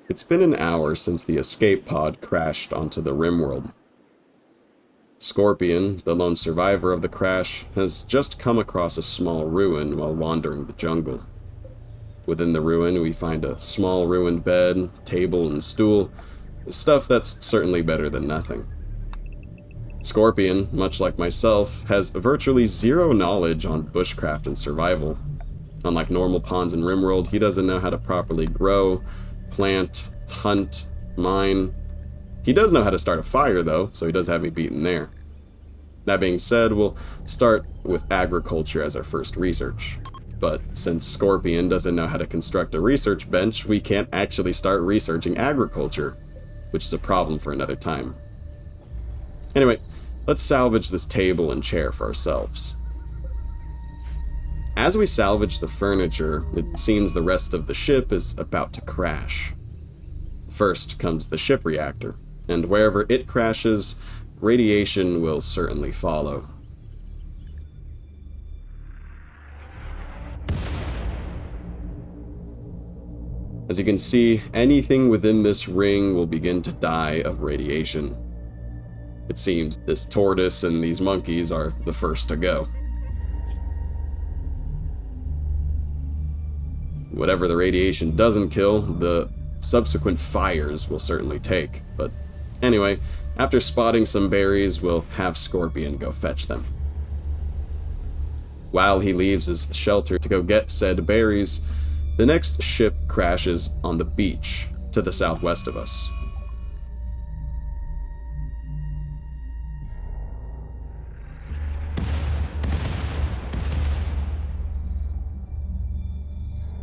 It's been an hour since the escape pod crashed onto the RimWorld. Scorpion, the lone survivor of the crash, has just come across a small ruin while wandering the jungle. Within the ruin, we find a small ruined bed, table, and stool, stuff that's certainly better than nothing. Scorpion, much like myself, has virtually zero knowledge on bushcraft and survival. Unlike normal pawns in RimWorld, he doesn't know how to properly grow, plant, hunt, mine. He does know how to start a fire, though, so he does have me beaten there. That being said, we'll start with agriculture as our first research. But since Scorpion doesn't know how to construct a research bench, we can't actually start researching agriculture, which is a problem for another time. Anyway, let's salvage this table and chair for ourselves. As we salvage the furniture, it seems the rest of the ship is about to crash. First comes the ship reactor, and wherever it crashes, radiation will certainly follow. As you can see, anything within this ring will begin to die of radiation. It seems this tortoise and these monkeys are the first to go. Whatever the radiation doesn't kill, the subsequent fires will certainly take. But anyway, after spotting some berries, we'll have Scorpion go fetch them. While he leaves his shelter to go get said berries, the next ship crashes on the beach to the southwest of us.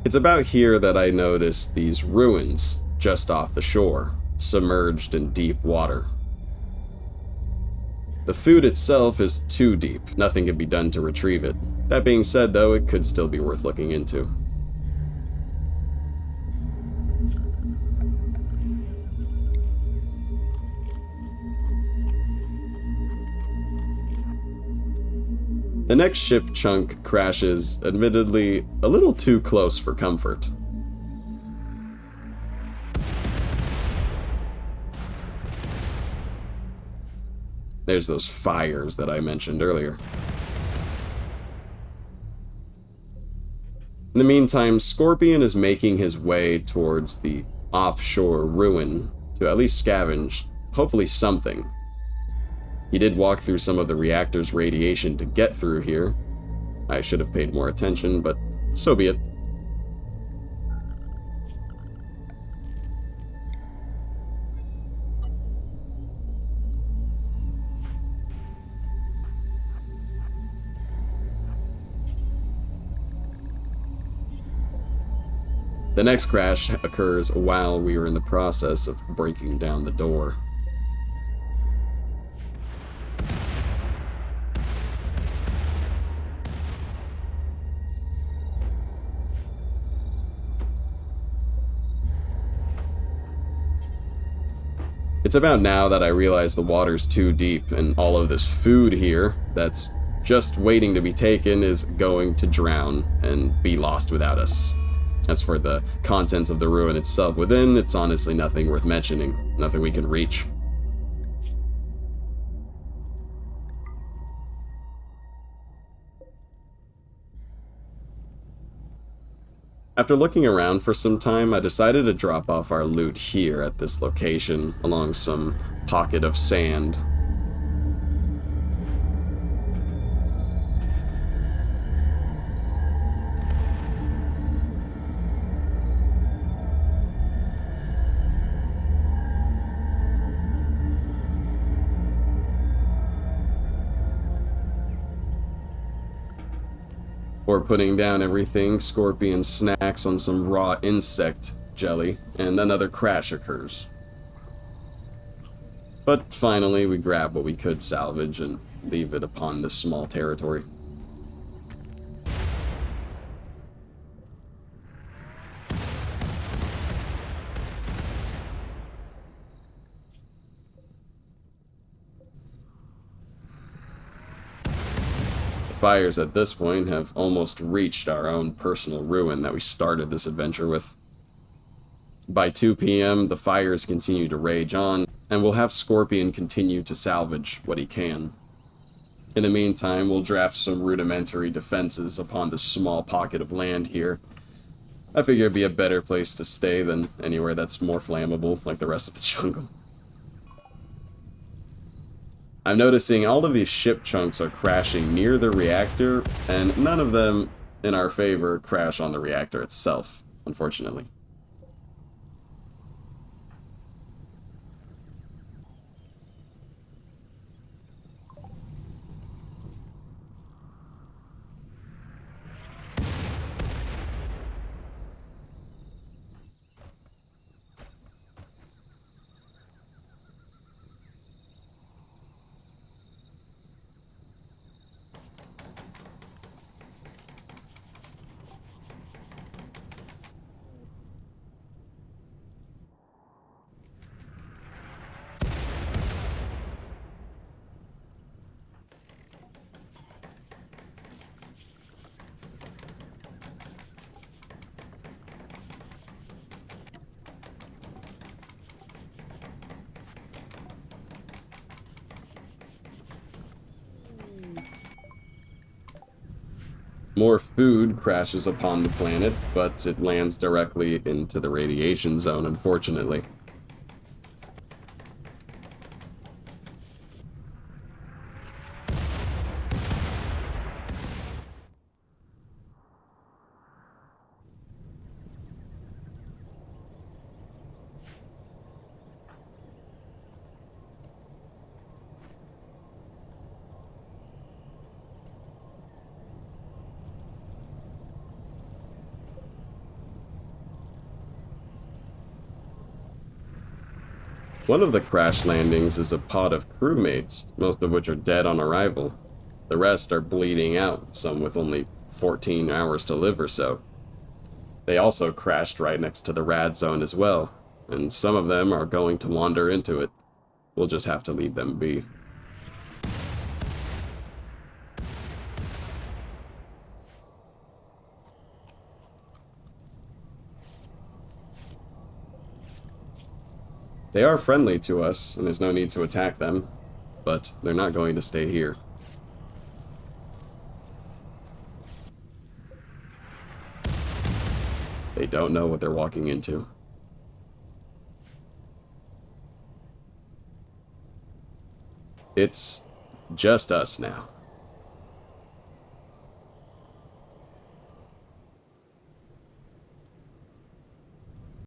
It's about here that I noticed these ruins just off the shore, submerged in deep water. The food itself is too deep, nothing can be done to retrieve it. That being said, though, it could still be worth looking into. The next ship chunk crashes, admittedly, a little too close for comfort. There's those fires that I mentioned earlier. In the meantime, Scorpion is making his way towards the offshore ruin to at least scavenge, hopefully something. He did walk through some of the reactor's radiation to get through here. I should have paid more attention, but so be it. The next crash occurs while we are in the process of breaking down the door. It's about now that I realize the water's too deep, and all of this food here that's just waiting to be taken is going to drown and be lost without us. As for the contents of the ruin itself within, it's honestly nothing worth mentioning, nothing we can reach. After looking around for some time, I decided to drop off our loot here at this location, along some pocket of sand. Before putting down everything, Scorpion snacks on some raw insect jelly, and another crash occurs. But finally, we grab what we could salvage and leave it upon this small territory. Fires at this point have almost reached our own personal ruin that we started this adventure with. By 2 p.m., the fires continue to rage on, and we'll have Scorpion continue to salvage what he can. In the meantime, we'll draft some rudimentary defenses upon this small pocket of land here. I figure it'd be a better place to stay than anywhere that's more flammable, like the rest of the jungle. I'm noticing all of these ship chunks are crashing near the reactor, and none of them, in our favor, crash on the reactor itself, unfortunately. More food crashes upon the planet, but it lands directly into the radiation zone, unfortunately. One of the crash landings is a pod of crewmates, most of which are dead on arrival. The rest are bleeding out, some with only 14 hours to live or so. They also crashed right next to the rad zone as well, and some of them are going to wander into it. We'll just have to leave them be. They are friendly to us, and there's no need to attack them, but they're not going to stay here. They don't know what they're walking into. It's just us now.